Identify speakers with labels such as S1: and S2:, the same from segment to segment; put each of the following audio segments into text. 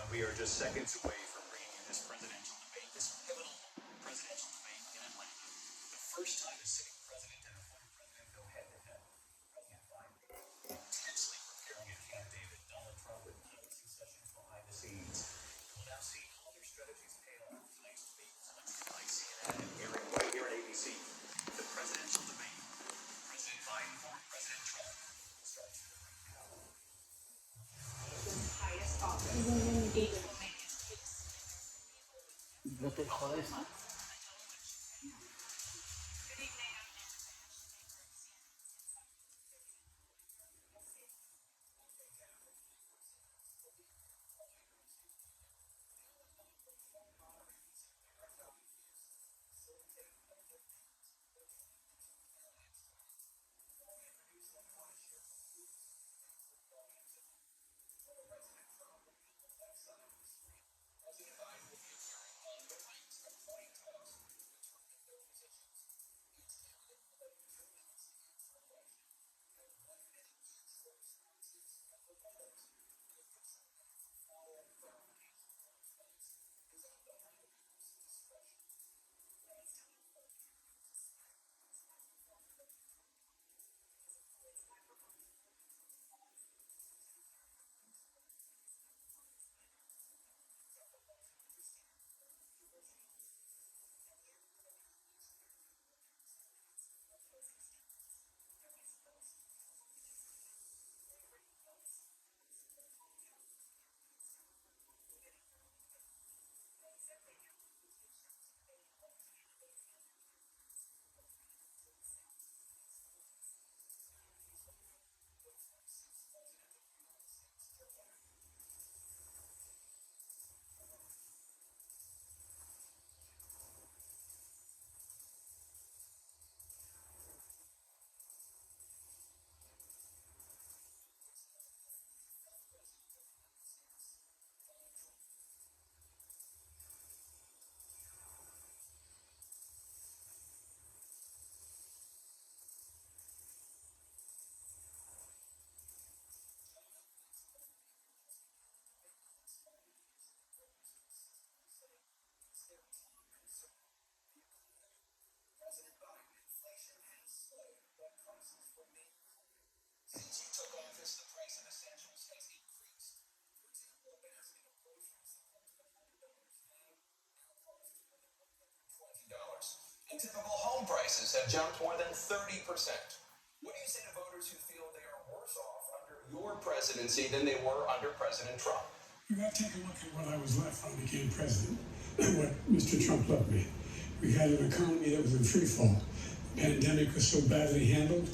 S1: We are just seconds away from bringing you this presidential debate, this pivotal presidential debate in Atlanta. The first time a sitting president and a former president go head-to-head. President Biden intensely preparing a Camp David. Donald Trump with policy sessions behind the scenes. We'll now see how their strategies pay off. Tonight's debate is hosted by CNN and airing right here at ABC. The presidential debate. President Biden, former President Trump, starts right now. Highest office. David will make his case. Good evening. Since you took office, the price of essentials has increased. For example, a basket of groceries from $20. And typical home prices have jumped more than 30%. What do you say to voters who feel they are worse off under your presidency than they were under President Trump?
S2: You got to take a look at what I was left when I became president and what Mr. Trump left me. We had an economy that was in free fall. The pandemic was so badly handled.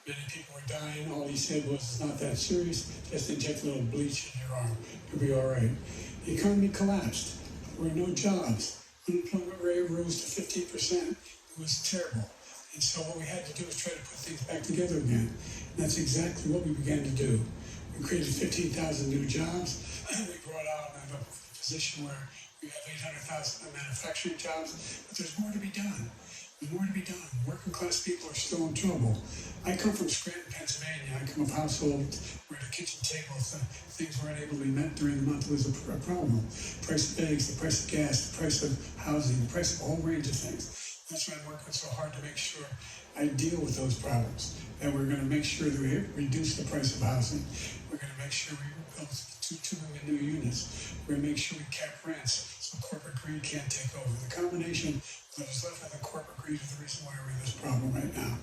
S2: Many people were dying. All he said was, it's not that serious. Just inject a little bleach in your arm. You'll be all right. The economy collapsed. There were no jobs. Unemployment rate rose to 15%. It was terrible. And so what we had to do was try to put things back together again. And that's exactly what we began to do. We created 15,000 new jobs. We brought out a position where we have 800,000 manufacturing jobs. But there's more to be done. There's more to be done. Working class people are still in trouble. I come from Scranton, Pennsylvania. I come of a household where the kitchen tables, things weren't able to be met during the month was a problem. The price of eggs, the price of gas, the price of housing, the price of a whole range of things. That's why I'm working so hard to make sure I deal with those problems. And we're going to make sure that we reduce the price of housing. We're going to make sure we build 2 million new units. We're going to make sure we cap rents so corporate greed can't take over. The combination that is left with the corporate greed is the reason why we're in this problem right now.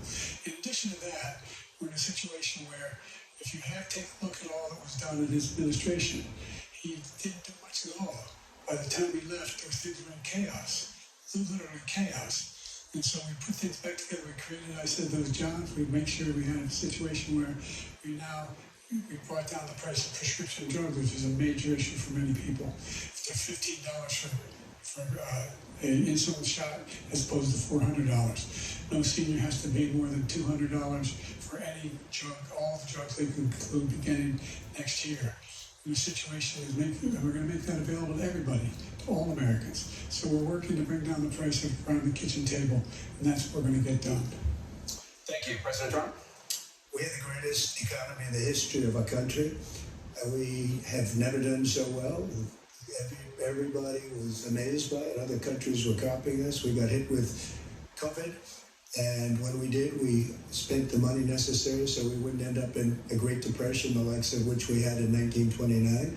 S2: In addition to that, we're in a situation where if you take a look at all that was done in his administration, he didn't do much at all. By the time he left, those things were in chaos, literally chaos. And so we put things back together. We created, I said, those jobs. We make sure we had a situation where we brought down the price of prescription drugs, which is a major issue for many people. To $15 for an insulin shot as opposed to $400. No senior has to pay more than $200 for any drug, all the drugs they can include beginning next year. And the situation is we're going to make that available to everybody, to all Americans. So we're working to bring down the price of around the kitchen table, and that's what we're going to get done.
S1: Thank you. President Trump?
S3: We have the greatest economy in the history of our country. We have never done so well. Everybody was amazed by it. Other countries were copying us. We got hit with COVID. And when we did, we spent the money necessary so we wouldn't end up in a Great Depression, the likes of which we had in 1929.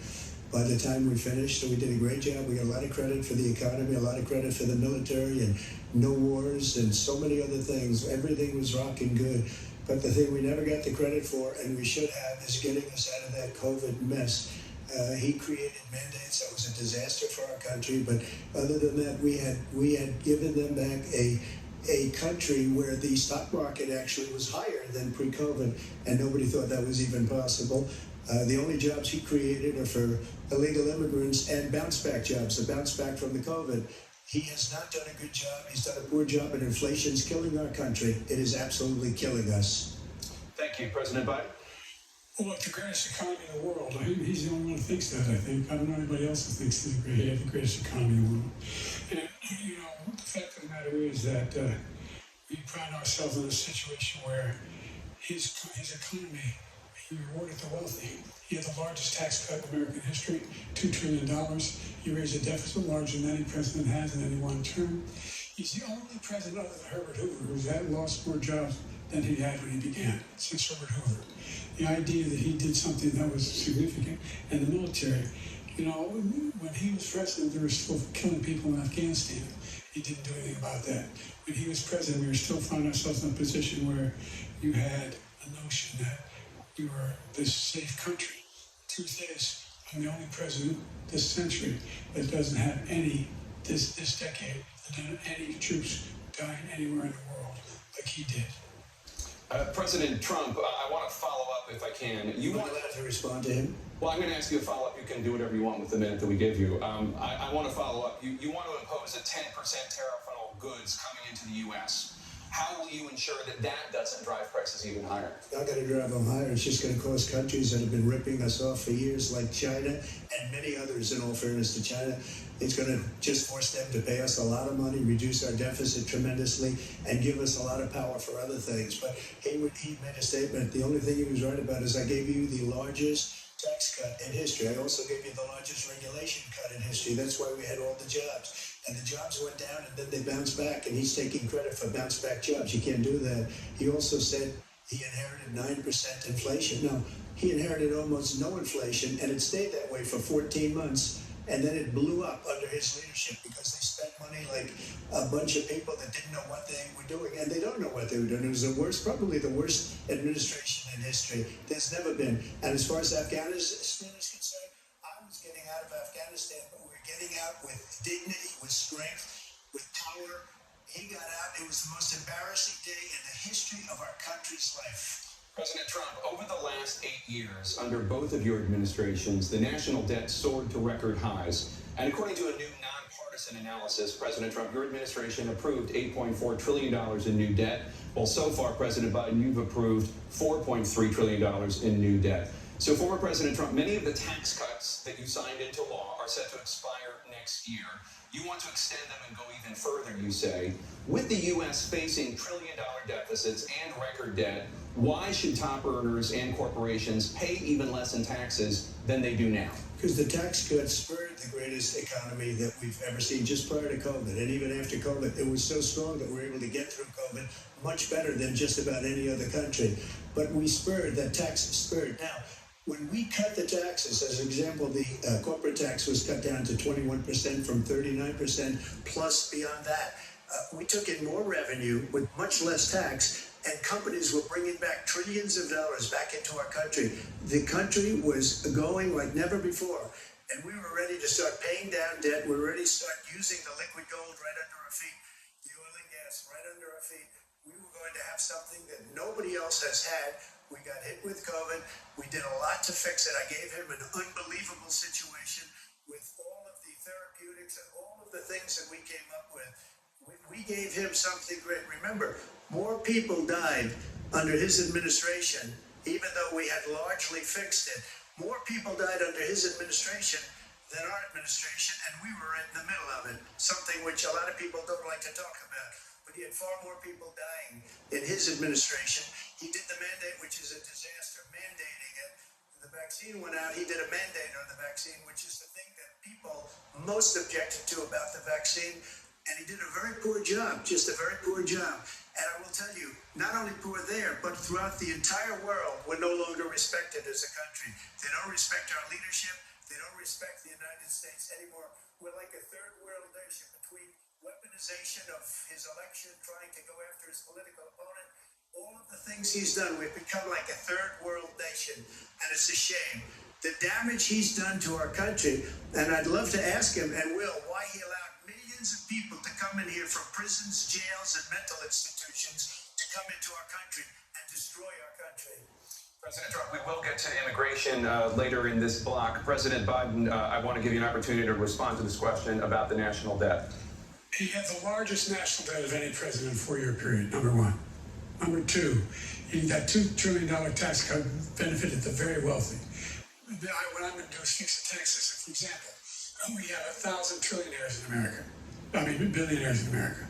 S3: By the time we finished, so we did a great job. We got a lot of credit for the economy, a lot of credit for the military, and no wars, and so many other things. Everything was rocking good. But the thing we never got the credit for, and we should have, is getting us out of that COVID mess. He created mandates that was a disaster for our country. But other than that, we had given them back a country where the stock market actually was higher than pre-COVID, and nobody thought that was even possible. The only jobs he created are for illegal immigrants and bounce-back jobs, the bounce back from the COVID. He has not done a good job. He's done a poor job, and inflation's killing our country. It is absolutely killing us.
S1: Thank you, President Biden.
S2: Well, look, the greatest economy in the world. He's the only one who thinks that, I think. I don't know anybody else who thinks he has the greatest economy in the world. And, the fact of the matter is that we pride ourselves in a situation where his economy, he rewarded the wealthy. He had the largest tax cut in American history, $2 trillion. He raised a deficit larger than any president has in any one term. He's the only president other than Herbert Hoover who's lost more jobs than he had when he began, since Herbert Hoover. The idea that he did something that was significant, and the military, when he was president, they were still killing people in Afghanistan. He didn't do anything about that. When he was president, we were still finding ourselves in a position where you had a notion that we were this safe country. The truth is, I'm the only president this century that doesn't have this decade, that doesn't have any troops dying anywhere in the world like he did.
S1: President Trump, I want to follow up if I can.
S3: You want to respond to him?
S1: Well, I'm going to ask you a follow-up. You can do whatever you want with the minute that we give you. I want to follow up. You want to impose a 10% tariff on all goods coming into the U.S. How will you ensure that doesn't drive prices even higher?
S3: It's not going to drive them higher. It's just going to cause countries that have been ripping us off for years, like China and many others, in all fairness to China. It's going to just force them to pay us a lot of money, reduce our deficit tremendously, and give us a lot of power for other things. But he made a statement. The only thing he was right about is I gave you the largest tax cut in history. I also gave you the largest regulation cut in history. That's why we had all the jobs. And the jobs went down, and then they bounced back, and he's taking credit for bounce-back jobs. You can't do that. He also said he inherited 9% inflation. No, he inherited almost no inflation, and it stayed that way for 14 months. And then it blew up under his leadership because they spent money like a bunch of people that didn't know what they were doing. And they don't know what they were doing. It was probably the worst administration in history. There's never been. And as far as Afghanistan is concerned, I was getting out of Afghanistan, but we're getting out with dignity, with strength, with power. He got out. It was the most embarrassing day in the history of our country's life.
S1: President Trump, over the last 8 years, under both of your administrations, the national debt soared to record highs. And according to a new nonpartisan analysis, President Trump, your administration approved $8.4 trillion in new debt. Well, so far, President Biden, you've approved $4.3 trillion in new debt. So, former President Trump, many of the tax cuts that you signed into law are set to expire next year. You want to extend them and go even further, you say. With the U.S. facing trillion-dollar deficits and record debt, why should top earners and corporations pay even less in taxes than they do now?
S3: Because the tax cuts spurred the greatest economy that we've ever seen just prior to COVID. And even after COVID, it was so strong that we were able to get through COVID much better than just about any other country. But we spurred, that tax spurred. Now, when we cut the taxes, as an example, the corporate tax was cut down to 21% from 39%, plus beyond that. We took in more revenue with much less tax, and companies were bringing back trillions of dollars back into our country. The country was going like never before, and we were ready to start paying down debt. We were ready to start using the liquid gold right under our feet, the oil and gas right under our feet. We were going to have something that nobody else has had. We got hit with COVID. We did a lot to fix it. I gave him an unbelievable situation with all of the therapeutics and all of the things that we came up with. We gave him something great. Remember, more people died under his administration, even though we had largely fixed it. More people died under his administration than our administration, and we were in the middle of it, something which a lot of people don't like to talk about. But he had far more people dying in his administration. He did the mandate, which is a disaster, mandating it. The vaccine went out. He did a mandate on the vaccine, which is the thing that people most objected to about the vaccine. And he did a very poor job, just a very poor job. And I will tell you, not only poor there, but throughout the entire world, we're no longer respected as a country. They don't respect our leadership. They don't respect the United States anymore. We're like a third world nation between weaponization of his election, trying to go after his political opponent. All of the things he's done, we've become like a third world nation. And it's a shame. The damage he's done to our country, and I'd love to ask him, and will, why he allowed millions of people to come in here from prisons, jails, and mental institutions to come into our country and destroy our country.
S4: President Trump, we will get to immigration later in this block. President Biden, I want to give you an opportunity to respond to this question about the national debt.
S2: He had the largest national debt of any president in a 4-year period, number one. Number two, that $2 trillion tax cut benefited the very wealthy. What I'm going to do is fix the tax system. For example, we have 1,000 trillionaires in America. Billionaires in America.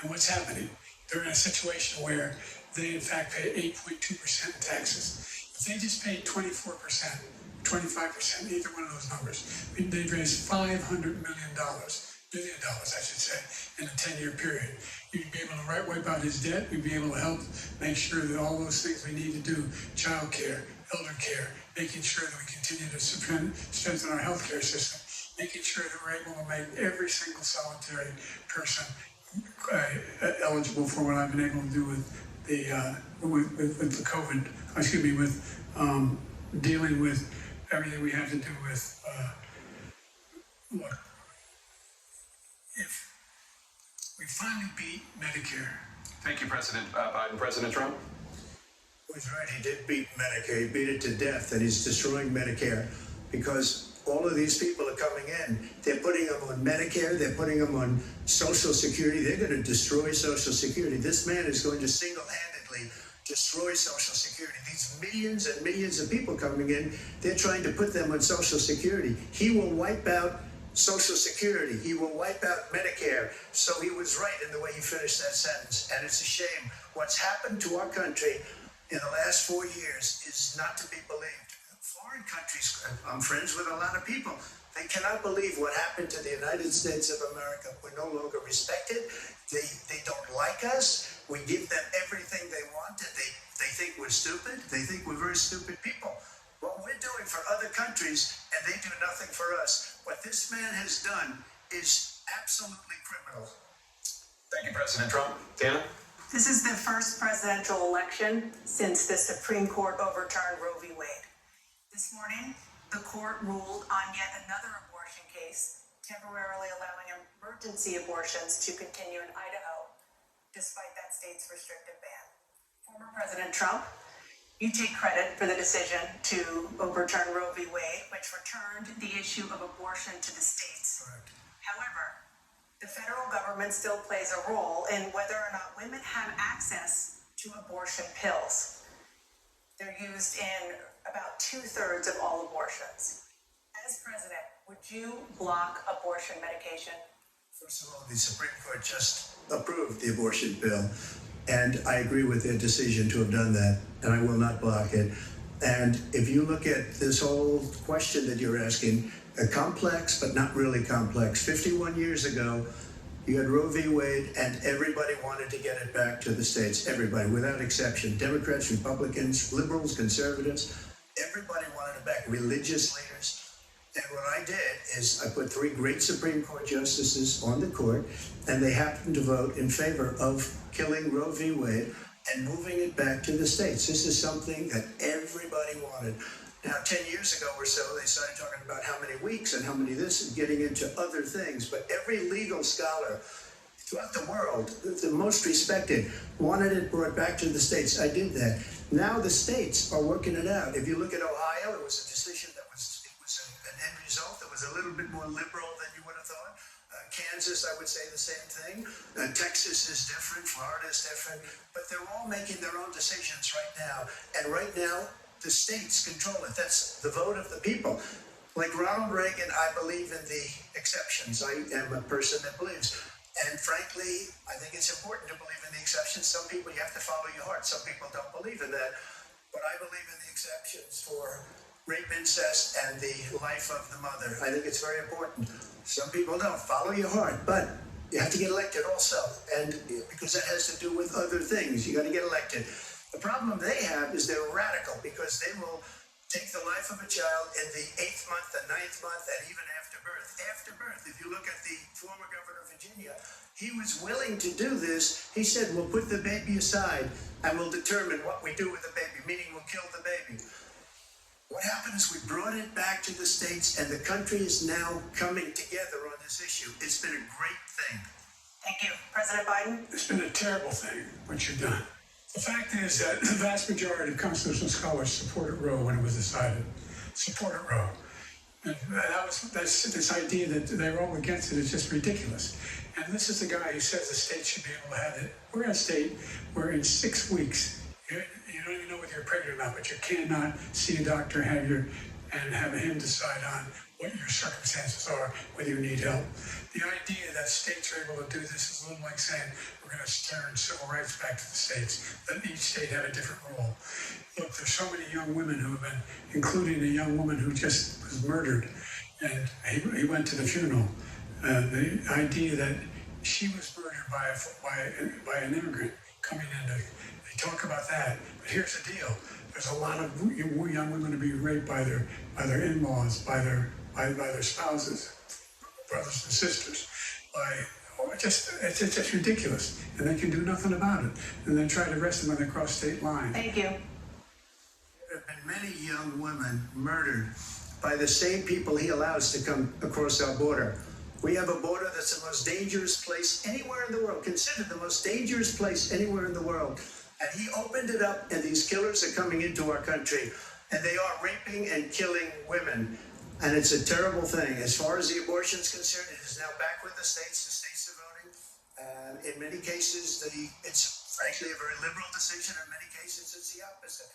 S2: And what's happening? They're in a situation where they, in fact, pay 8.2% in taxes. If they just paid 24%, 25%, either one of those numbers, they'd raise $500 billion, I should say, in a 10-year period. You'd be able to wipe out his debt. We'd be able to help make sure that all those things we need to do, child care, elder care, making sure that we continue to strengthen our healthcare system, making sure that we're able to make every single solitary person eligible for what I've been able to do with the COVID, with dealing with everything we have to do with, look, if we finally beat Medicare.
S4: Thank you, President Biden. President Trump?
S3: He's right, he did beat Medicare. He beat it to death, and he's destroying Medicare because all of these people are coming in. They're putting them on Medicare. They're putting them on Social Security. They're going to destroy Social Security. This man is going to single-handedly destroy Social Security. These millions and millions of people coming in, they're trying to put them on Social Security. He will wipe out Social Security. He will wipe out Medicare. So he was right in the way he finished that sentence. And it's a shame. What's happened to our country in the last 4 years is not to be believed. Foreign countries, I'm friends with a lot of people. They cannot believe what happened to the United States of America. We're no longer respected. They don't like us. We give them everything they want. They think we're stupid. They think we're very stupid people. What we're doing for other countries, and they do nothing for us. What this man has done is absolutely criminal.
S4: Thank you, President Trump. Dana?
S5: This is the first presidential election since the Supreme Court overturned Roe v. Wade. This morning, the court ruled on yet another abortion case, temporarily allowing emergency abortions to continue in Idaho, despite that state's restrictive ban. Former President Trump, you take credit for the decision to overturn Roe v. Wade, which returned the issue of abortion to the states.
S3: Correct.
S5: However, the federal government still plays a role in whether or not women have access to abortion pills. They're used in about 2/3 of all abortions. As president, would you block abortion medication?
S3: First of all, the Supreme Court just approved the abortion bill, and I agree with their decision to have done that, and I will not block it. And if you look at this whole question that you're asking, complex, but not really complex. 51 years ago, you had Roe v. Wade, and everybody wanted to get it back to the states. Everybody, without exception. Democrats, Republicans, liberals, conservatives, everybody wanted it back. Religious leaders. And what I did is I put 3 great Supreme Court justices on the court, and they happened to vote in favor of killing Roe v. Wade and moving it back to the states. This is something that everybody wanted. Now, 10 years ago or so, they started talking about how many weeks and how many this and getting into other things. But every legal scholar throughout the world, the most respected, wanted it brought back to the states. I did that. Now the states are working it out. If you look at Ohio, it was a decision that was an end result that was a little bit more liberal than you would have thought. Kansas, I would say the same thing. Texas is different. Florida is different. But they're all making their own decisions right now. And right now, the states control it. That's the vote of the people. Like Ronald Reagan, I believe in the exceptions. I am a person that believes. And frankly, I think it's important to believe in the exceptions. Some people, you have to follow your heart. Some people don't believe in that. But I believe in the exceptions for rape, incest, and the life of the mother. I think it's very important. Some people don't follow your heart, but you have to get elected also, and because that has to do with other things. You got to get elected. The problem they have is they're radical because they will take the life of a child in the 8th month, the 9th month, and even after birth. After birth, if you look at the former governor of Virginia, he was willing to do this. He said, we'll put the baby aside and we'll determine what we do with the baby, meaning we'll kill the baby. What happened is we brought it back to the states, and the country is now coming together on this issue. It's been a great thing.
S5: Thank you. President Biden?
S2: It's been a terrible thing, what you've done. The fact is that the vast majority of constitutional scholars supported Roe when it was decided. Supported Roe. And that's this idea that they're all against it is just ridiculous. And this is the guy who says the state should be able to have it. We're in a state where in 6 weeks, you don't even know whether you're pregnant or not, but you cannot see a doctor, have him decide on what your circumstances are, whether you need help. The idea that states are able to do this is a little like saying we're going to turn civil rights back to the states, that each state had a different role. Look, there's so many young women who have been, including a young woman who just was murdered, and he went to the funeral. The idea that she was murdered by an immigrant coming in, they talk about that. But here's the deal: there's a lot of young women to be raped by their in-laws, by their spouses, brothers and sisters. It's just ridiculous, and they can do nothing about it. And they try to arrest them when they cross state lines.
S5: Thank you.
S3: There have been many young women murdered by the same people he allows to come across our border. We have a border that's the most dangerous place anywhere in the world, considered the most dangerous place anywhere in the world. And he opened it up, and these killers are coming into our country, and they are raping and killing women. And it's a terrible thing. As far as the abortion is concerned, it is now back with the states. The states are voting. In many cases, it's frankly a very liberal decision. In many cases, it's the opposite.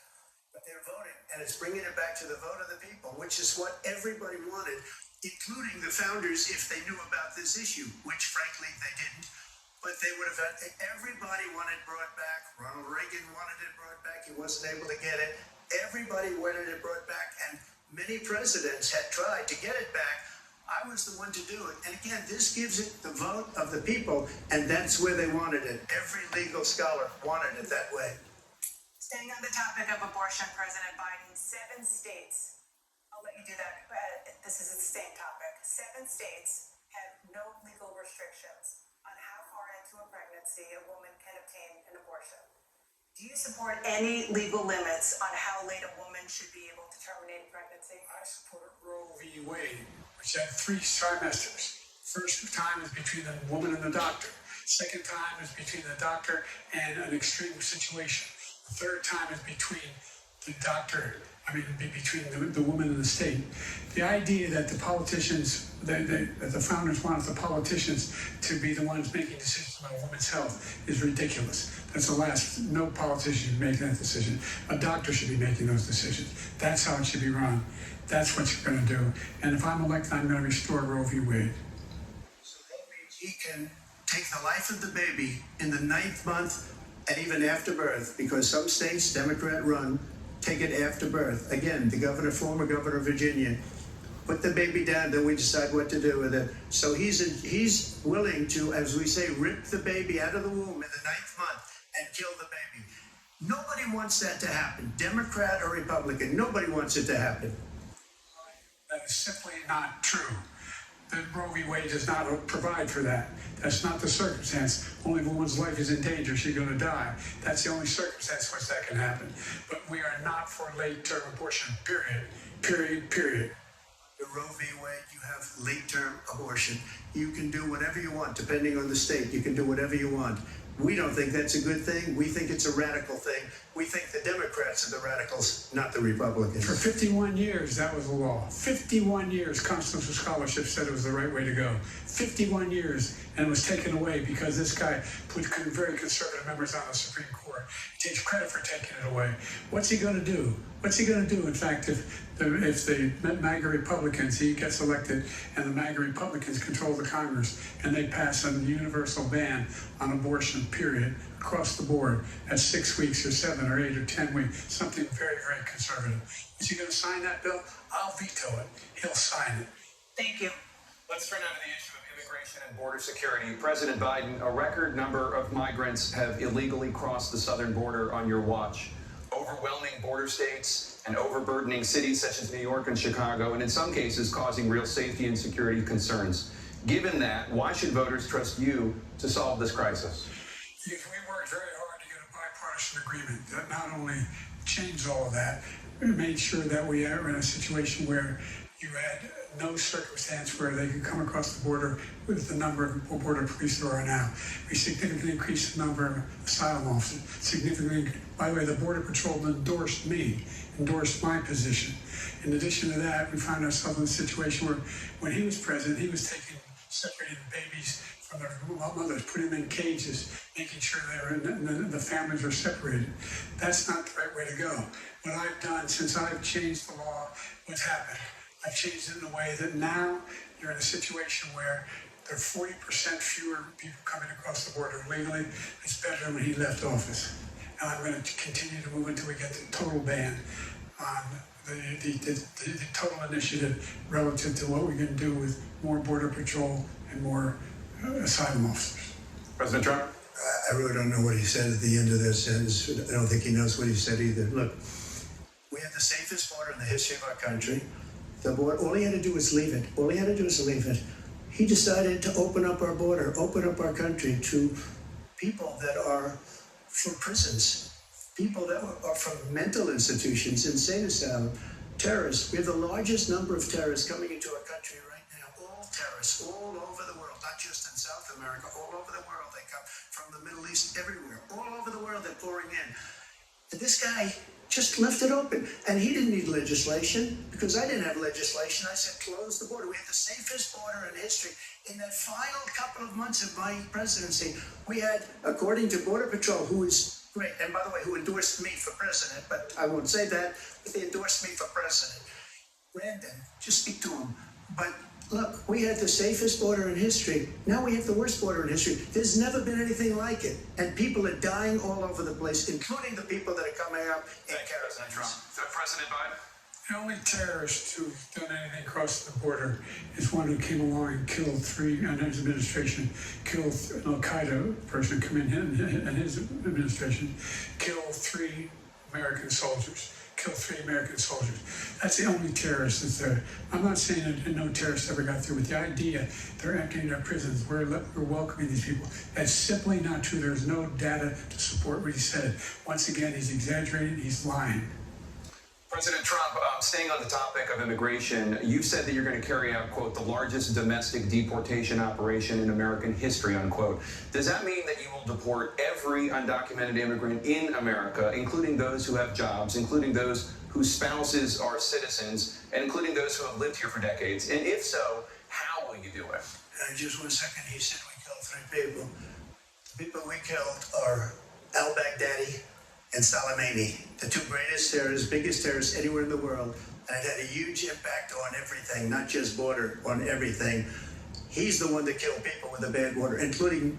S3: But they're voting, and it's bringing it back to the vote of the people, which is what everybody wanted, including the founders, if they knew about this issue, which frankly they didn't. But they would have had, everybody wanted it brought back. Ronald Reagan wanted it brought back. He wasn't able to get it. Everybody wanted it brought back, and many presidents had tried to get it back. I was the one to do it. And again, this gives it the vote of the people, and that's where they wanted it. Every legal scholar wanted it that way.
S5: Staying on the topic of abortion, President Biden, 7 states, I'll let you do that. This is the same topic. 7 states have no legal restrictions on how far into a pregnancy a woman can obtain an abortion. Do you support any legal limits on how late a woman should be able to terminate a pregnancy?
S2: I support Roe v. Wade, which had 3 trimesters. First time is between the woman and the doctor. Second time is between the doctor and an extreme situation. The third time is between the doctor, between the woman and the state. The idea that the politicians, that the founders wanted the politicians to be the ones making decisions about a woman's health is ridiculous. That's the last. No politician should make that decision. A doctor should be making those decisions. That's how it should be run. That's what you're going to do. And if I'm elected, I'm going to restore Roe v. Wade.
S3: So that means he can take the life of the baby in the 9th month and even after birth, because some states, Democrat run, take it after birth. Again, the former governor of Virginia, put the baby down, then we decide what to do with it. So he's willing to, as we say, rip the baby out of the womb in the 9th month and kill the baby. Nobody wants that to happen, Democrat or Republican. Nobody wants it to happen.
S2: That is simply not true. The Roe v. Wade does not provide for that. That's not the circumstance. Only if a woman's life is in danger, she's going to die. That's the only circumstance in which that can happen. But we are not for late-term abortion, period.
S3: The Roe v. Wade, you have late-term abortion. You can do whatever you want, depending on the state. You can do whatever you want. We don't think that's a good thing. We think it's a radical thing. We think the Democrats are the radicals, not the Republicans.
S2: For 51 years, that was the law. 51 years, constitutional scholarship said it was the right way to go. 51 years, and it was taken away because this guy put very conservative members on the Supreme Court. He takes credit for taking it away. What's he going to do? What's he going to do? In fact, if the MAGA Republicans, he gets elected, and the MAGA Republicans control the Congress, and they pass a universal ban on abortion, period, across the board at 6 weeks or 7 or 8 or 10 weeks, something very, very conservative. Is he going to sign that bill? I'll veto it. He'll sign it.
S5: Thank you.
S4: Let's turn now to the issue of immigration and border security. President Biden, a record number of migrants have illegally crossed the southern border on your watch. Overwhelming border states and overburdening cities such as New York and Chicago, and in some cases causing real safety and security concerns. Given that, why should voters trust you to solve this crisis?
S2: We worked very hard to get a bipartisan agreement that not only changed all of that, but made sure that we are in a situation where you had no circumstance where they could come across the border with the number of border police there are now. We significantly increased the number of asylum officers. Significantly, by the way, the Border Patrol endorsed my position. In addition to that, we found ourselves in a situation where when he was president, he was separating babies from their mothers, putting them in cages, making sure the families were separated. That's not the right way to go. What I've done since I've changed the law, what's happened? I've changed it in a way that now you're in a situation where there are 40% fewer people coming across the border legally. It's better than when he left office. And I'm going to continue to move until we get the total ban on the total initiative relative to what we can do with more Border Patrol and more asylum officers.
S4: President Trump?
S3: I really don't know what he said at the end of that sentence. I don't think he knows what he said either. Look, we have the safest border in the history of our country. The border, all he had to do was leave it. All he had to do was leave it. He decided to open up our border, open up our country to people that are from prisons, people that are from mental institutions, insane asylum, terrorists. We have the largest number of terrorists coming into our country right now. All terrorists, all over the world, not just in South America, all over the world. They come from the Middle East, everywhere. All over the world, they're pouring in. And this guy just left it open. And he didn't need legislation because I didn't have legislation. I said, close the border. We had the safest border in history. In that final couple of months of my presidency, we had, according to Border Patrol, who is great, and by the way, who endorsed me for president, but I won't say that, but they endorsed me for president. Brandon, just speak to him. But look, we had the safest border in history. Now we have the worst border in history. There's never been anything like it. And people are dying all over the place, including the people that are coming up in
S4: President Trump. President Biden?
S2: The only terrorist who's done anything across the border is one who came along and killed 3, and his administration, killed an Al-Qaeda person come in and his administration, killed 3 American soldiers. Killed 3 American soldiers. That's the only terrorist that's there. I'm not saying that no terrorist ever got through, but the idea they're emptying their prisons, we're welcoming these people. That's simply not true. There's no data to support what he said. Once again, he's exaggerating, he's lying.
S4: President Trump, staying on the topic of immigration, you've said that you're going to carry out, quote, the largest domestic deportation operation in American history, unquote. Does that mean that you will deport every undocumented immigrant in America, including those who have jobs, including those whose spouses are citizens, and including those who have lived here for decades? And if so, how will you do it?
S3: Just 1 second, he said we killed 3 people. The people we killed are al-Baghdadi and Soleimani, the 2 greatest terrorists, biggest terrorists anywhere in the world. And it had a huge impact on everything, not just border, on everything. He's the one that killed people with the bad water, including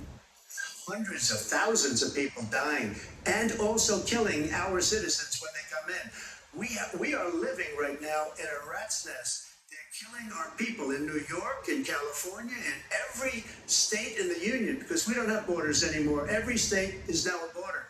S3: hundreds of thousands of people dying, and also killing our citizens when they come in. We are living right now in a rat's nest. They're killing our people in New York, in California, in every state in the union, because we don't have borders anymore. Every state is now a border.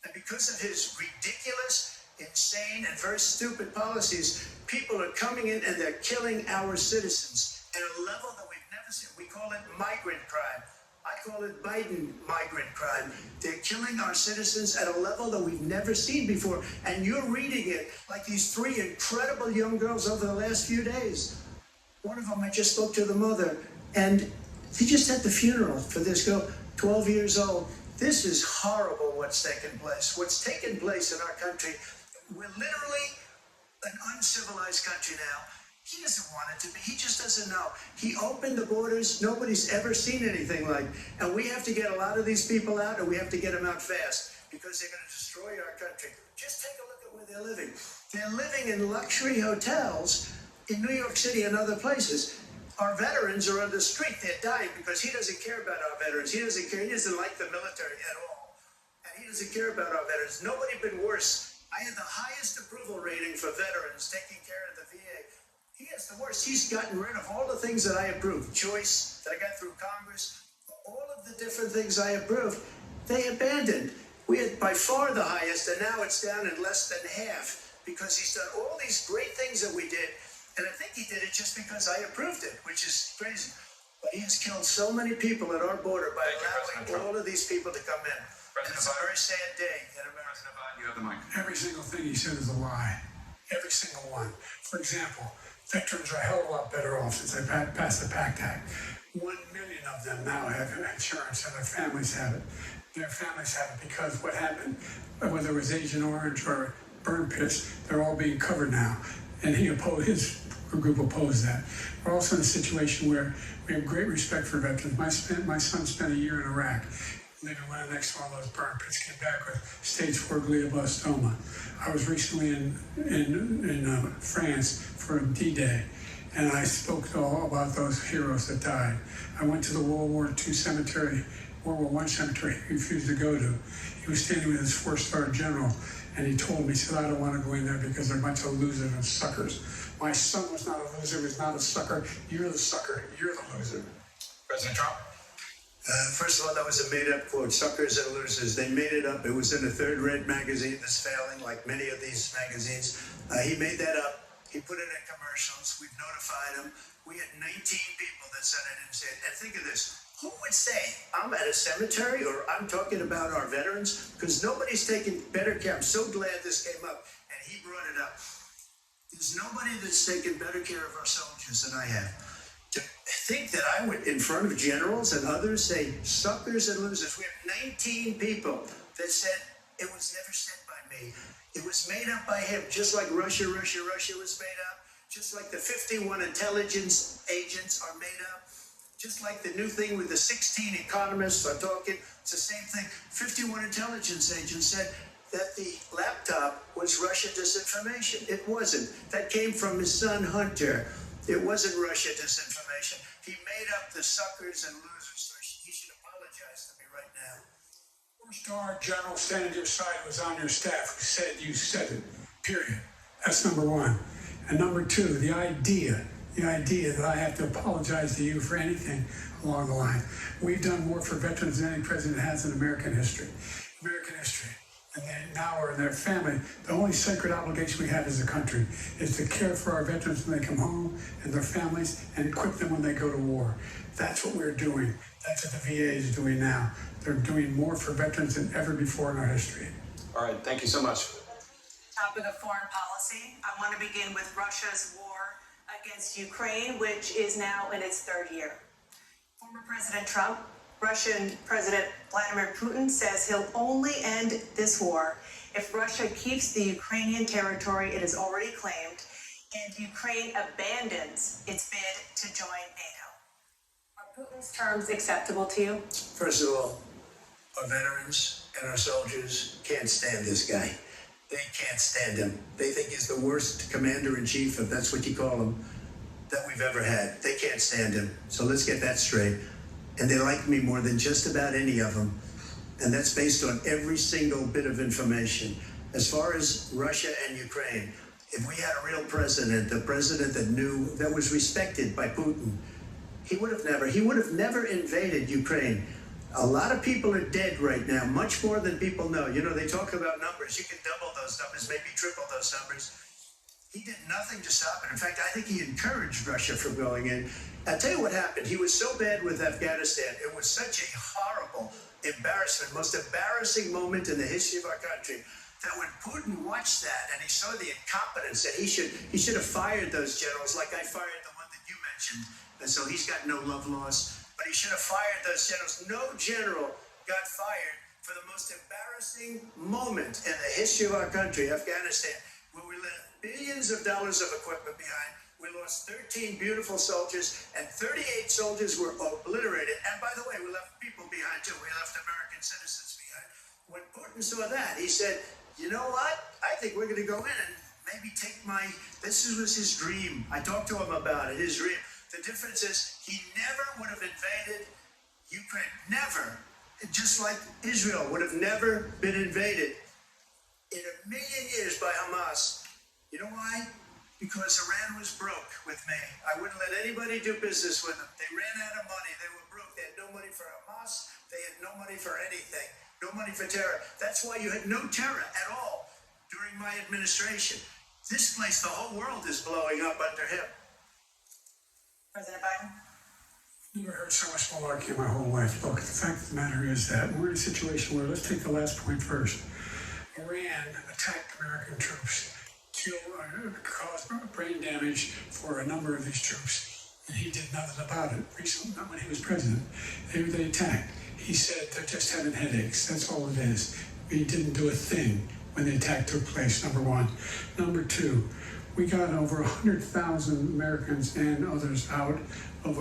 S3: And because of his ridiculous, insane, and very stupid policies, people are coming in and they're killing our citizens at a level that we've never seen. We call it migrant crime. I call it Biden migrant crime. They're killing our citizens at a level that we've never seen before. And you're reading it like these 3 incredible young girls over the last few days. One of them, I just spoke to the mother, and they just had the funeral for this girl, 12 years old. This is horrible what's taken place. What's taken place in our country, we're literally an uncivilized country now. He doesn't want it to be. He just doesn't know. He opened the borders. Nobody's ever seen anything like. And we have to get a lot of these people out, and we have to get them out fast. because they're going to destroy our country. Just take a look at where they're living. They're living in luxury hotels in New York City and other places. Our veterans are on the street. They're dying because he doesn't care about our veterans. He doesn't care. He doesn't like the military at all. And he doesn't care about our veterans. Nobody been worse. I had the highest approval rating for veterans taking care of the VA. He has the worst. He's gotten rid of all the things that I approved. Choice that I got through Congress. All of the different things I approved, they abandoned. We had by far the highest, and now it's down in less than half because he's done all these great things that we did. And I think he did it just because I approved it, which is crazy. But he has killed so many people at our border by allowing all of these people to come in. And it's a very sad day in America.
S4: President Biden, you have the mic.
S2: Every single thing he said is a lie. Every single one. For example, veterans are a hell of a lot better off since they passed the PACT Act. 1 million of them now have insurance and their families have it. Their families have it because what happened, whether it was Agent Orange or burn pits, they're all being covered now. And his group opposed that. We're also in a situation where we have great respect for veterans. My son spent a year in Iraq, living right next to one of those burn pits, came back with stage 4 glioblastoma. I was recently in France for D-Day, and I spoke all about those heroes that died. I went to the World War II cemetery, World War I cemetery he refused to go to. He was standing with his 4-star general, and he told me, he said, I don't want to go in there because they're a bunch of losers and suckers. My son was not a loser, he was not a sucker. You're the sucker, you're the loser.
S4: President Trump?
S3: First of all, that was a made-up quote, suckers and losers. They made it up. It was in a third-rate magazine that's failing, like many of these magazines. He made that up. He put it in commercials. We've notified him. We had 19 people that said I didn't say it. And think of this. Who would say I'm at a cemetery or I'm talking about our veterans? Because nobody's taking better care. I'm so glad this came up, and he brought it up. There's nobody that's taken better care of our soldiers than I have. To think that I would, in front of generals and others, say suckers and losers. We have 19 people that said it was never said by me. It was made up by him, just like Russia was made up, just like the 51 intelligence agents are made up, just like the new thing with the 16 economists are talking. It's the same thing. 51 intelligence agents said that the laptop was Russia disinformation. It wasn't. That came from his son, Hunter. It wasn't Russia disinformation. He made up the suckers and losers, so he should apologize to me right now.
S2: 4-star general standing at your side was on your staff who said you said it, period. That's number one. And number two, the idea that I have to apologize to you for anything along the line. We've done more for veterans than any president has in American history. And they now are in their family. The only sacred obligation we have as a country is to care for our veterans when they come home and their families and equip them when they go to war. That's what we're doing. That's what the VA is doing now. They're doing more for veterans than ever before in our history.
S4: All right, thank you so much.
S5: Topic of foreign policy. I want to begin with Russia's war against Ukraine, which is now in its 3rd year. Former President Trump, Russian President Vladimir Putin says he'll only end this war if Russia keeps the Ukrainian territory it has already claimed and Ukraine abandons its bid to join NATO. Are Putin's terms acceptable to you?
S3: First of all, our veterans and our soldiers can't stand this guy. They can't stand him. They think he's the worst commander-in-chief, if that's what you call him, that we've ever had. They can't stand him. So let's get that straight. And they like me more than just about any of them. And that's based on every single bit of information. As far as Russia and Ukraine, if we had a real president, the president that was respected by Putin, he would have never invaded Ukraine. A lot of people are dead right now, much more than people know. You know, they talk about numbers. You can double those numbers, maybe triple those numbers. He did nothing to stop it. In fact, I think he encouraged Russia from going in. I'll tell you what happened. He was so bad with Afghanistan. It was such a horrible embarrassment, most embarrassing moment in the history of our country, that when Putin watched that and he saw the incompetence, that he should have fired those generals like I fired the one that you mentioned. And so he's got no love lost. But he should have fired those generals. No general got fired for the most embarrassing moment in the history of our country, Afghanistan, where we left billions of dollars of equipment behind. We lost 13 beautiful soldiers, and 38 soldiers were obliterated. And by the way, we left people behind too. We left American citizens behind. When Putin saw that, he said, you know what? I think we're going to go in and maybe take was his dream. I talked to him about it, his dream. The difference is he never would have invaded Ukraine. Never. Just like Israel would have never been invaded in a million years by Hamas. You know why? Because Iran was broke with me. I wouldn't let anybody do business with them. They ran out of money. They were broke. They had no money for Hamas. They had no money for anything. No money for terror. That's why you had no terror at all during my administration. This place, the whole world is blowing up under him.
S5: President Biden?
S2: Never heard so much malarkey in my whole life. Look, the fact of the matter is that we're in a situation where, let's take the last point first. Iran attacked American troops, caused brain damage for a number of these troops, and he did nothing about it. Recently, not when he was president, they attacked. He said they're just having headaches. That's all it is. He didn't do a thing when the attack took place, number one. Number two, we got over 100,000 Americans and others out of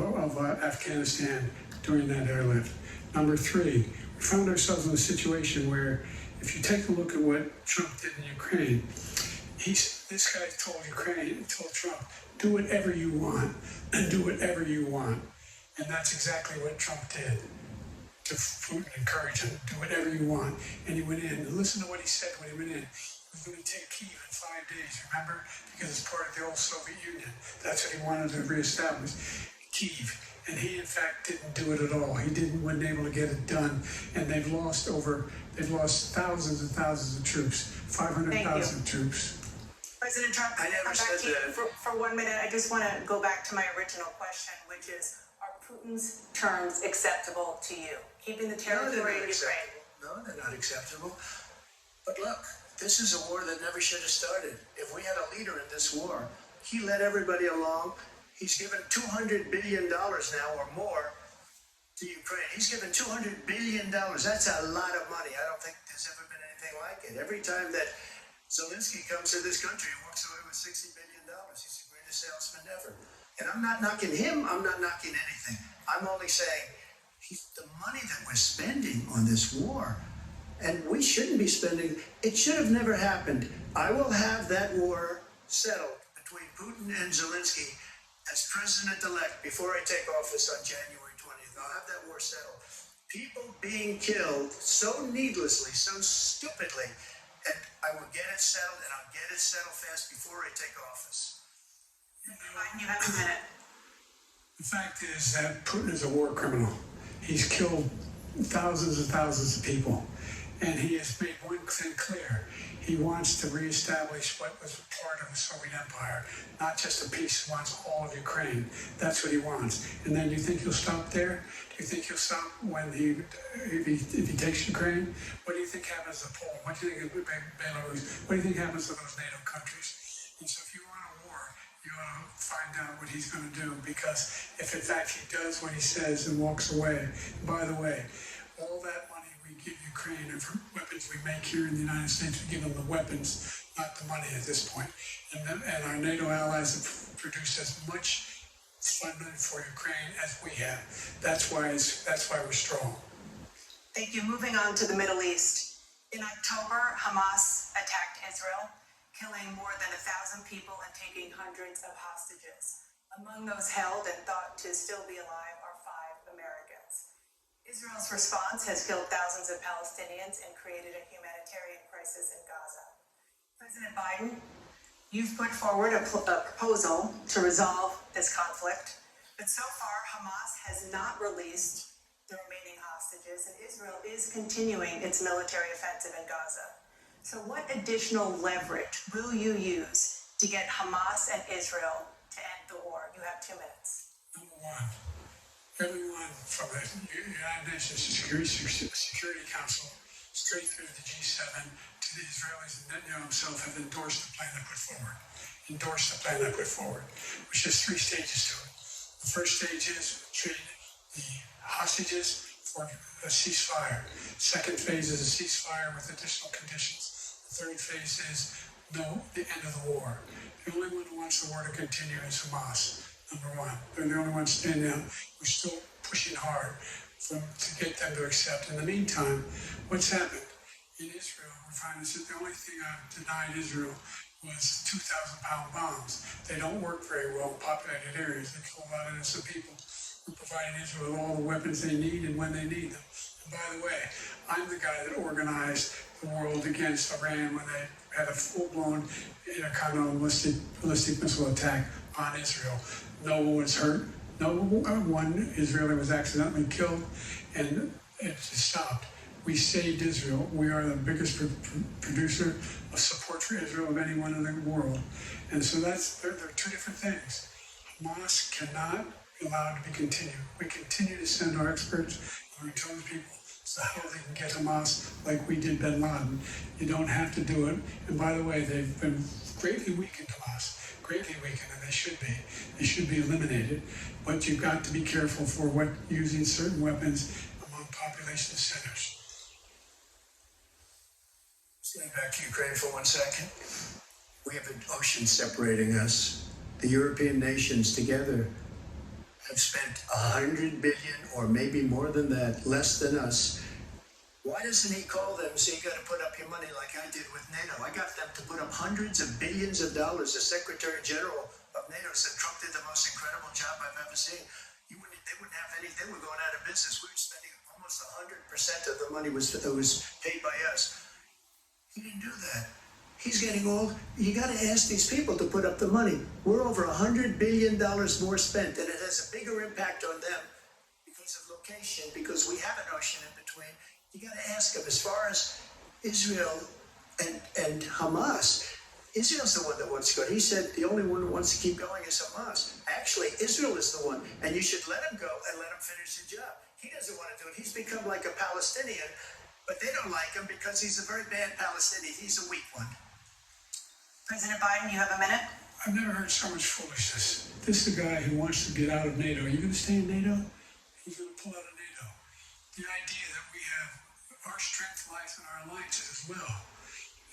S2: Afghanistan during that airlift. Number three, we found ourselves in a situation where, if you take a look at what Trump did in Ukraine, this guy told Trump, do whatever you want and do whatever you want. And that's exactly what Trump did to Putin, encourage him, do whatever you want. And he went in, and listen to what he said when he went in. He was going to take Kyiv in 5 days, remember? Because it's part of the old Soviet Union. That's what he wanted to reestablish, Kyiv. And he, in fact, didn't do it at all. He wasn't able to get it done. And they've lost thousands and thousands of troops, 500,000 troops.
S5: President Trump,
S3: I never
S5: come back
S3: said
S5: to you
S3: that.
S5: for 1 minute. I just want to go back to my original question, which is, are Putin's terms acceptable to you? Keeping the territory in Ukraine?
S3: No, they're not acceptable. But look, this is a war that never should have started. If we had a leader in this war, he led everybody along. He's given $200 billion now or more to Ukraine. He's given $200 billion. That's a lot of money. I don't think there's ever been anything like it. Every time that Zelensky comes to this country, he walks away with $60 billion. He's the greatest salesman ever. And I'm not knocking him. I'm not knocking anything. I'm only saying the money that we're spending on this war, and we shouldn't be spending, it should have never happened. I will have that war settled between Putin and Zelensky as president-elect before I take office on January 20th. I'll have that war settled. People being killed so needlessly, so stupidly, and I will get it settled, and I'll get it settled fast before I take office.
S5: Biden, you have a minute.
S2: The fact is that Putin is a war criminal. He's killed thousands and thousands of people. And he has made one thing clear. He wants to reestablish what was part of the Soviet Empire, not just a piece. He wants all of Ukraine. That's what he wants. And then you think he'll stop there? Do you think he'll stop when if he takes Ukraine? What do you think happens to Poland? What do you think of Belarus? What do you think happens to those NATO countries? And so if you want a war, you ought to find out what he's going to do, because if in fact he does what he says and walks away, by the way, all that money we give Ukraine are for weapons we make here in the United States. We give them the weapons, not the money at this point. And our NATO allies have produced as much funding for Ukraine as we have. That's why we're strong.
S5: Thank you. Moving on to the Middle East. In October, Hamas attacked Israel, killing more than 1,000 people and taking hundreds of hostages. Among those held and thought to still be alive are 5 Americans. Israel's response has killed thousands of Palestinians and created a humanitarian crisis in Gaza. President Biden, you've put forward a proposal to resolve this conflict, but so far Hamas has not released the remaining hostages, and Israel is continuing its military offensive in Gaza. So what additional leverage will you use to get Hamas and Israel to end the war? You have 2 minutes.
S2: Number one, everyone from the United Nations Security Council straight through the G7 to the Israelis and Netanyahu himself have endorsed the plan I put forward. Which has 3 stages to it. The first stage is trade the hostages for a ceasefire. Second phase is a ceasefire with additional conditions. The third phase is the end of the war. The only one who wants the war to continue is Hamas. Number one. They're the only ones standing out. We're still pushing hard to get them to accept. In the meantime, what's happened? in Israel, we find that the only thing I've denied Israel was 2,000-pound bombs. They don't work very well in populated areas. They kill a lot of innocent people. We're providing Israel with all the weapons they need and when they need them. And by the way, I'm the guy that organized the world against Iran when they had a full-blown intercontinental ballistic missile attack on Israel. No one was hurt. No one Israeli was accidentally killed, and it stopped. We saved Israel. We are the biggest producer of support for Israel of anyone in the world. And so they're two different things. Hamas cannot be allowed to be continued. We continue to send our experts, and we tell the people how they can get Hamas like we did bin Laden. You don't have to do it. And by the way, they've been greatly weakened, Hamas, greatly weakened, and they should be. They should be eliminated. But you've got to be careful for using certain weapons among population centers.
S3: Stay back to Ukraine for 1 second. We have an ocean separating us. The European nations together have spent $100 billion, or maybe more than that, less than us. Why doesn't he call them and say, you got to put up your money like I did with NATO? I got them to put up hundreds of billions of dollars. The Secretary General of NATO said Trump did the most incredible job I've ever seen. They wouldn't have any. They were going out of business. We were spending almost 100% of the money was paid by us. He didn't do that. He's getting old. You got to ask these people to put up the money. We're over $100 billion more spent, and it has a bigger impact on them because of location, because we have an ocean in between. You got to ask them. As far as Israel and Hamas, Israel's the one that wants to go. He said the only one who wants to keep going is Hamas. Actually, Israel is the one, and you should let him go and let him finish the job. He doesn't want to do it. He's become like a Palestinian, but they don't like him because he's a very bad Palestinian. He's a weak one.
S5: President Biden, you have a minute.
S2: I've never heard so much foolishness. This is a guy who wants to get out of NATO. Are you going to stay in NATO? He's going to pull out of NATO. The idea that we have our strength lies in our alliances as well.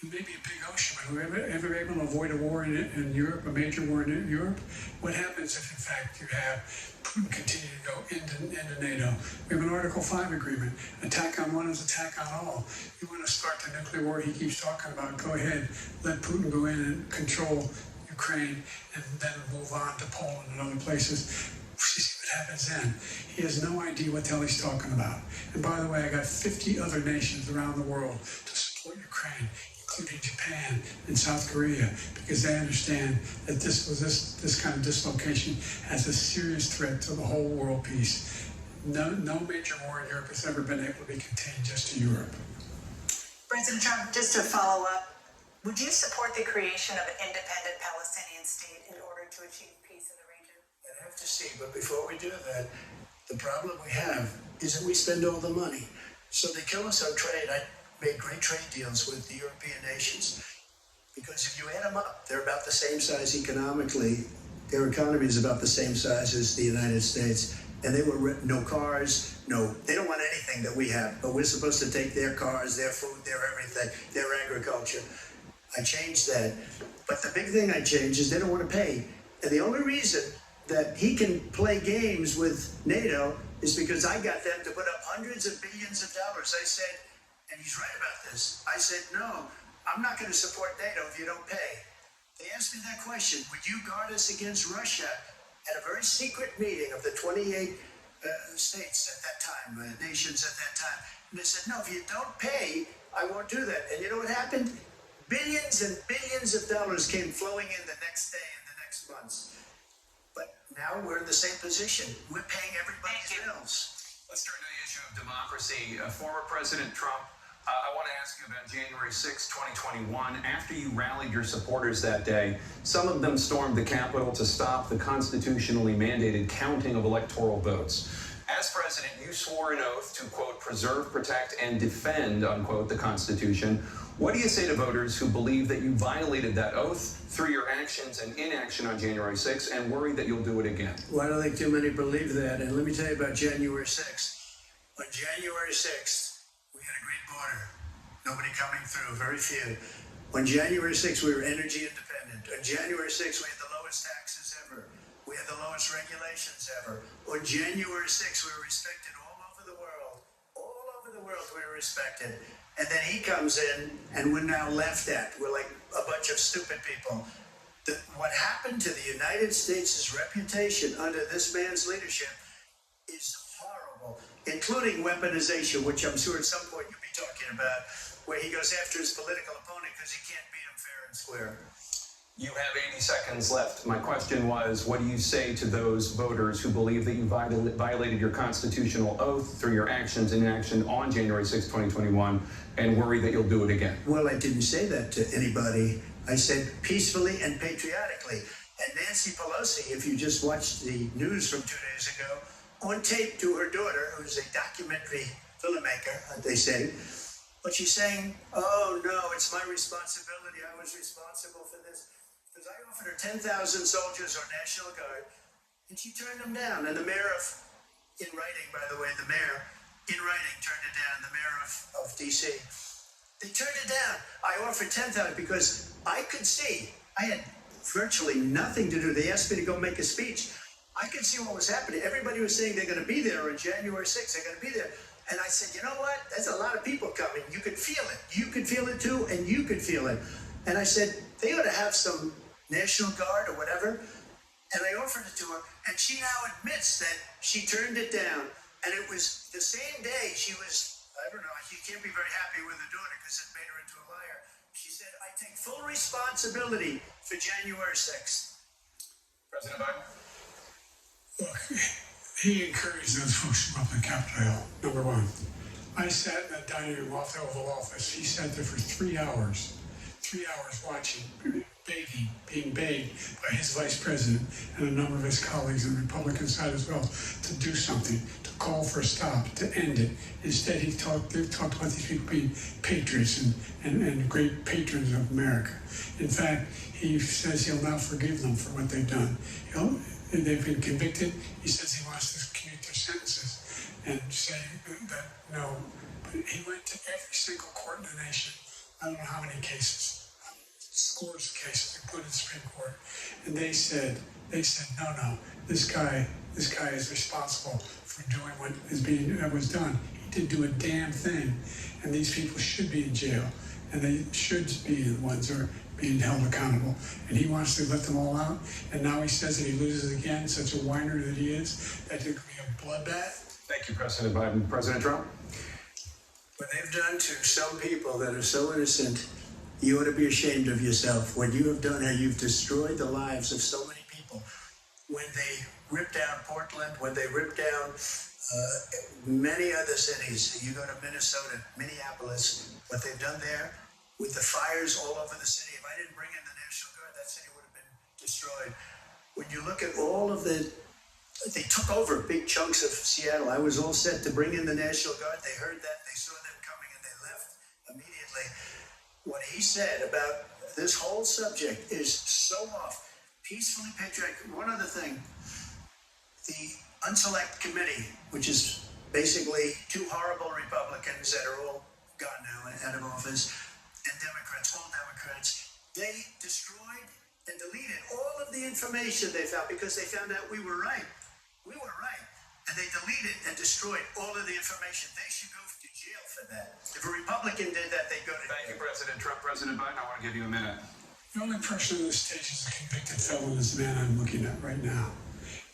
S2: It may be a big ocean, but are we ever able to avoid a war in Europe, a major war in Europe? What happens if, in fact, you have Putin continue to go into NATO? We have an Article 5 agreement. Attack on one is attack on all. You want to start the nuclear war he keeps talking about, go ahead. Let Putin go in and control Ukraine and then move on to Poland and other places. See what happens then. He has no idea what the hell he's talking about. And by the way, I got 50 other nations around the world to support Ukraine, including Japan and South Korea, because they understand that this kind of dislocation has a serious threat to the whole world peace. No major war in Europe has ever been able to be contained just to Europe.
S5: President Trump, just to follow up, would you support the creation of an independent Palestinian state in order to achieve peace in the region?
S3: I have to see, but before we do that, the problem we have is that we spend all the money. So they kill us on trade. I made great trade deals with the European nations because if you add them up, they're about the same size economically. Their economy is about the same size as the United States. And they were no cars, they don't want anything that we have, but we're supposed to take their cars, their food, their everything, their agriculture. I changed that. But the big thing I changed is they don't want to pay. And the only reason that he can play games with NATO is because I got them to put up hundreds of billions of dollars. I said, and he's right about this, I said, no, I'm not going to support NATO if you don't pay. They asked me that question, would you guard us against Russia? At a very secret meeting of the 28 states at that time, nations at that time. And they said, no, if you don't pay, I won't do that. And you know what happened? Billions and billions of dollars came flowing in the next day and the next months. But now we're in the same position. We're paying everybody's bills.
S4: Let's turn to the issue of democracy. Former President Trump, I want to ask you about January 6, 2021. After you rallied your supporters that day, some of them stormed the Capitol to stop the constitutionally mandated counting of electoral votes. As president, you swore an oath to, quote, preserve, protect, and defend, unquote, the Constitution. What do you say to voters who believe that you violated that oath through your actions and inaction on January 6th and worry that you'll do it again?
S3: Well, I don't think too many believe that. And let me tell you about January 6th. On January 6th, we had a great border. Nobody coming through, very few. On January 6th, we were energy independent. On January 6th, we had the lowest taxes ever. We had the lowest regulations ever. On January 6th, we were respected all over the world. All over the world we're respected. And then he comes in and we're now laughed at. We're like a bunch of stupid people. What happened to the United States' reputation under this man's leadership is horrible, including weaponization, which I'm sure at some point you'll be talking about, where he goes after his political opponent because he can't beat him fair and square.
S4: You have 80 seconds left. My question was, what do you say to those voters who believe that you violated your constitutional oath through your actions and inaction on January 6, 2021, and worry that you'll do it again?
S3: Well, I didn't say that to anybody. I said peacefully and patriotically. And Nancy Pelosi, if you just watched the news from 2 days ago, on tape to her daughter, who's a documentary filmmaker, they say, but she's saying, oh no, it's my responsibility. I was responsible for this. Because I offered her 10,000 soldiers or National Guard, and she turned them down. And the mayor in writing, by the way, the mayor in writing turned it down, the mayor of D.C. They turned it down. I offered 10,000 because I could see, I had virtually nothing to do. They asked me to go make a speech. I could see what was happening. Everybody was saying they're going to be there on January 6th. They're going to be there. And I said, you know what? There's a lot of people coming. You could feel it. You could feel it too, and you could feel it. And I said, they ought to have some National Guard or whatever. And I offered it to her. And she now admits that she turned it down. And it was the same day she was, I don't know, she can't be very happy with her daughter because it made her into a liar. She said, I take full responsibility for January 6th.
S4: President Biden?
S2: Look, he encouraged those folks to go up to Capitol Hill, number one. I sat in that dining room off the Oval Office. He sat there for 3 hours watching, being begged by his vice president and a number of his colleagues on the Republican side as well to do something, to call for a stop, to end it. Instead, they talked about these people being patriots and great patrons of America. In fact, he says he'll now forgive them for what they've done. They've been convicted. He says he wants to commute their sentences and say that no. But he went to every single court in the nation. I don't know how many cases, scores of cases, including the Supreme Court, and they said, no, this guy is responsible for doing what was done. He didn't do a damn thing, and these people should be in jail, and they should be the ones who are being held accountable. And he wants to let them all out, and now he says that he loses again, such a whiner that he is, that there could be a bloodbath.
S4: Thank you, President Biden. President Trump?
S3: What they've done to some people that are so innocent, you ought to be ashamed of yourself. What you have done, how you've destroyed the lives of so many people. When they ripped down Portland, when they ripped down many other cities, you go to Minnesota, Minneapolis, what they've done there with the fires all over the city. If I didn't bring in the National Guard, that city would have been destroyed. When you look at all of they took over big chunks of Seattle. I was all set to bring in the National Guard. They heard that, they saw them coming, and they left immediately. What he said about this whole subject is so off. Peacefully patriotic. One other thing, the Unselect Committee, which is basically two horrible Republicans that are all gone now and out of office, and Democrats, all Democrats, they destroyed and deleted all of the information they found because they found out we were right. We were right. And they deleted and destroyed all of the information. They should go to jail for that. If a Republican did that, they'd go to jail.
S4: Thank you, President Trump. President Biden, I want to give you a minute.
S2: The only person on this stage is a convicted felon is the man I'm looking at right now.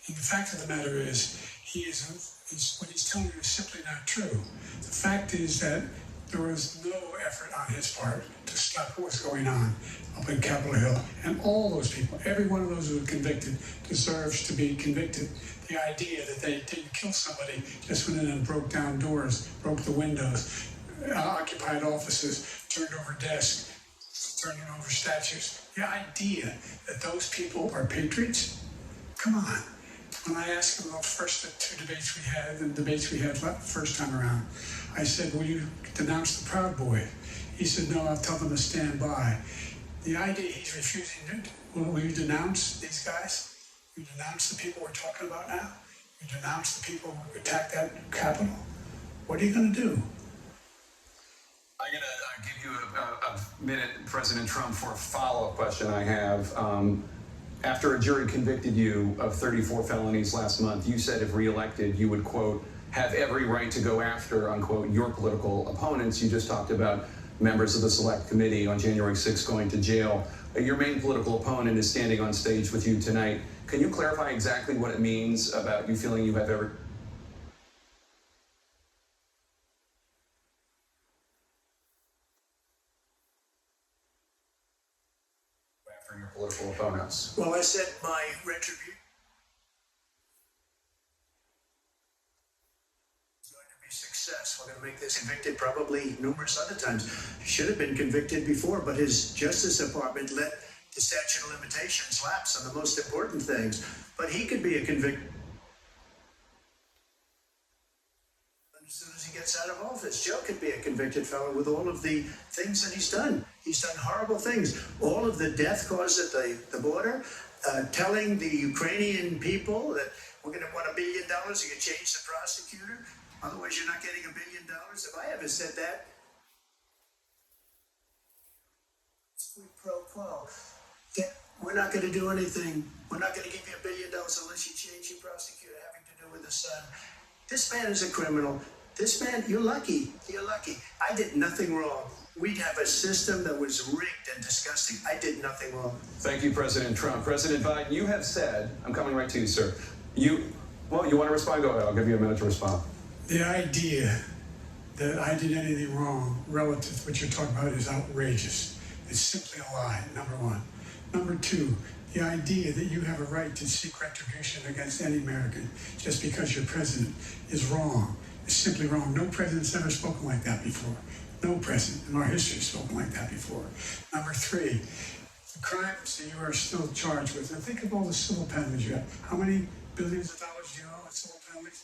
S2: And the fact of the matter is, what he's telling you is simply not true. The fact is that there was no effort on his part to stop what was going on up in Capitol Hill. And all those people, every one of those who were convicted, deserves to be convicted. The idea that they didn't kill somebody, just went in and broke down doors, broke the windows, occupied offices, turned over desks, turning over statues. The idea that those people are patriots? Come on. When I asked him about first the two debates we had first time around, I said, will you denounce the Proud Boys? He said, no, I'll tell them to stand by. The idea he's refusing to, will you denounce these guys? Will you denounce the people we're talking about now? Will you denounce the people who attacked that Capitol? What are you going to do?
S4: I'm going to give you a minute, President Trump, for a follow-up question I have. After a jury convicted you of 34 felonies last month, you said if reelected, you would, quote, have every right to go after, unquote, your political opponents. You just talked about members of the Select Committee on January 6th going to jail. Your main political opponent is standing on stage with you tonight. Can you clarify exactly what it means about you feeling you have every after your political opponents?
S3: Well, I said my retribution is going to be success. We're going to make this convicted probably numerous other times. He should have been convicted before, but his Justice Department let the statute of limitations lapse on the most important things. But he could be a convicted as soon as he gets out of office. Joe could be a convicted fellow with all of the things that he's done. He's done horrible things. All of the death caused at the border, telling the Ukrainian people that we're going to want $1 billion, you can change the prosecutor. Otherwise, you're not getting $1 billion. If I ever said that, it's quid pro quo. We're not going to do anything. We're not going to give you $1 billion unless you change your prosecutor having to do with the son. This man is a criminal. This man, you're lucky. You're lucky. I did nothing wrong. We'd have a system that was rigged and disgusting. I did nothing wrong.
S4: Thank you, President Trump. President Biden, you have said, I'm coming right to you, sir. You want to respond? Go ahead. I'll give you a minute to respond.
S2: The idea that I did anything wrong relative to what you're talking about is outrageous. It's simply a lie, number one. Number two, the idea that you have a right to seek retribution against any American just because you're president is wrong. It's simply wrong. No president's ever spoken like that before. No president in our history has spoken like that before. Number three, the crimes that you are still charged with, and think of all the civil penalties you have. How many billions of dollars do you owe in civil penalties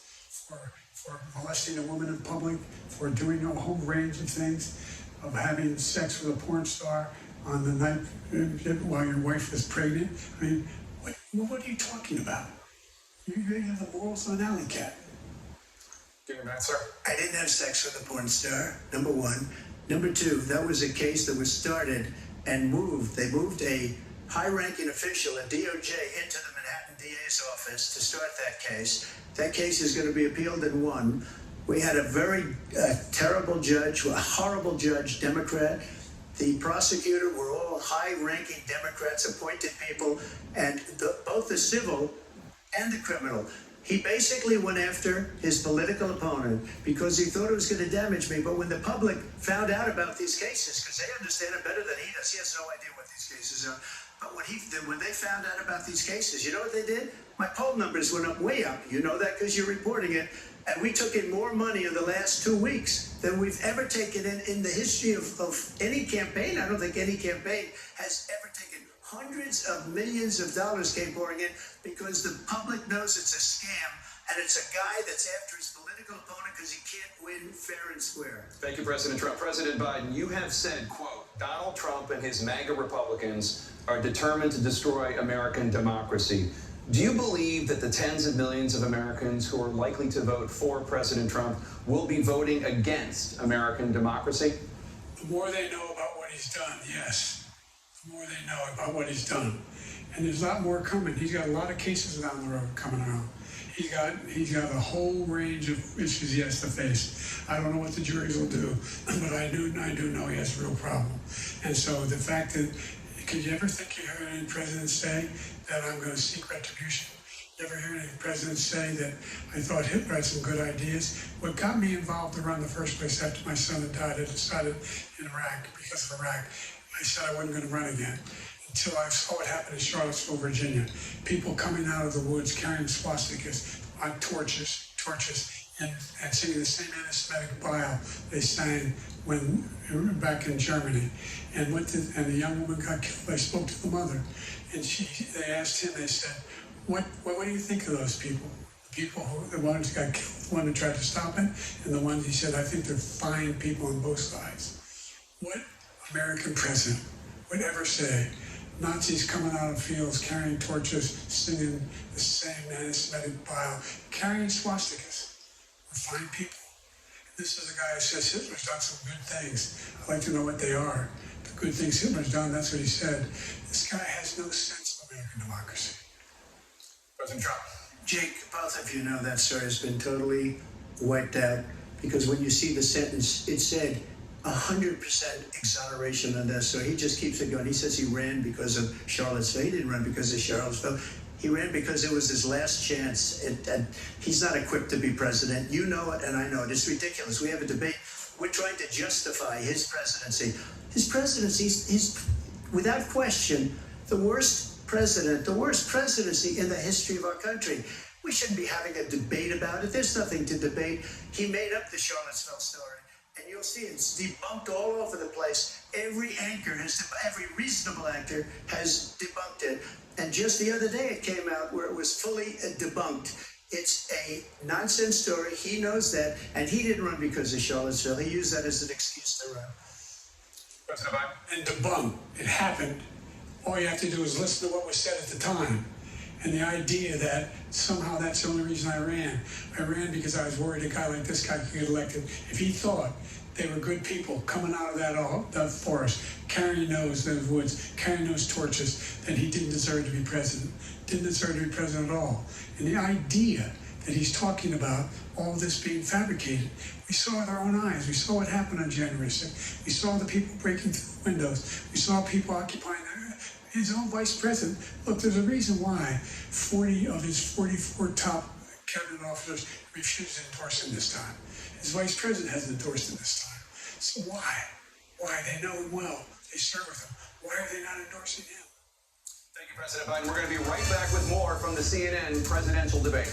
S2: for molesting a woman in public, for doing a whole range of things, of having sex with a porn star on the night while your wife was pregnant? I mean, what are you talking about? You have the morals of an alley cat.
S4: Give me a minute, sir.
S3: I didn't have sex with a porn star, number one. Number two, that was a case that was started and moved. They moved a high-ranking official at DOJ into the Manhattan DA's office to start that case. That case is going to be appealed and won. We had a very terrible judge, a horrible judge, Democrat. The prosecutor were all high-ranking Democrats, appointed people, and both the civil and the criminal. He basically went after his political opponent because he thought it was going to damage me. But when the public found out about these cases, because they understand it better than he does, he has no idea what these cases are. But when they found out about these cases, you know what they did? My poll numbers went up, way up. You know that because you're reporting it. And we took in more money in the last 2 weeks than we've ever taken in the history of any campaign. I don't think any campaign has ever taken. Hundreds of millions of dollars came pouring in because the public knows it's a scam, and it's a guy that's after his political opponent because he can't win fair and square.
S4: Thank you, President Trump. President Biden, you have said, quote, Donald Trump and his MAGA Republicans are determined to destroy American democracy. Do you believe that the tens of millions of Americans who are likely to vote for President Trump will be voting against American democracy?
S2: The more they know about what he's done, yes. The more they know about what he's done. And there's a lot more coming. He's got a lot of cases down the road coming around. He's got a whole range of issues he has to face. I don't know what the juries will do, but I do know he has a real problem. And so the fact that, could you ever think you heard any president say that I'm going to seek retribution? You ever hear any president say that I thought Hitler had some good ideas? What got me involved to run in the first place after my son had died, I decided in Iraq, because of Iraq, I said I wasn't going to run again until I saw what happened in Charlottesville, Virginia. People coming out of the woods carrying swastikas on torches, and singing the same anti-Semitic bile they sang when back in Germany. And the young woman got killed. I spoke to the mother, and they asked him. They said, "What do you think of those people? The people the ones who got killed, the one who tried to stop it, and the ones," he said, "I think they're fine people on both sides." What American president would ever say Nazis coming out of fields carrying torches, singing the same anti-Semitic bile, carrying swastikas were fine people? This is a guy who says Hitler's done some good things. I'd like to know what they are. The good things Hitler's done, that's what he said. This guy has no sense of American democracy.
S4: President Trump.
S3: Jake, both of you know that story has been totally wiped out, because when you see the sentence, it said 100% exoneration on this. So he just keeps it going. He says he ran because of Charlottesville. He didn't run because of Charlottesville. He ran because it was his last chance. He's not equipped to be president. You know it, and I know it. It's ridiculous. We have a debate. We're trying to justify his presidency. His presidency is, without question, the worst presidency in the history of our country. We shouldn't be having a debate about it. There's nothing to debate. He made up the Charlottesville story. And you'll see it's debunked all over the place. Every reasonable anchor has debunked it. And just the other day it came out where it was fully debunked. It's a nonsense story. He knows that. And he didn't run because of Charlottesville. He used that as an excuse to run.
S4: President Biden.
S2: And debunk. It happened. All you have to do is listen to what was said at the time. And the idea that somehow that's the only reason I ran. I ran because I was worried a guy like this guy could get elected. If he thought they were good people coming out of that forest, carrying those woods, carrying those torches, then he didn't deserve to be president. Didn't deserve to be president at all. And the idea that he's talking about all this being fabricated, we saw with our own eyes. We saw what happened on January 6th. We saw the people breaking through the windows. We saw people occupying his own vice president. Look, there's a reason why 40 of his 44 top cabinet officers refused to endorse him this time. His vice president hasn't endorsed him this time. So why? Why? They know him well. They serve with him. Why are they not endorsing him?
S4: Thank you, President Biden. We're going to be right back with more from the CNN presidential debate.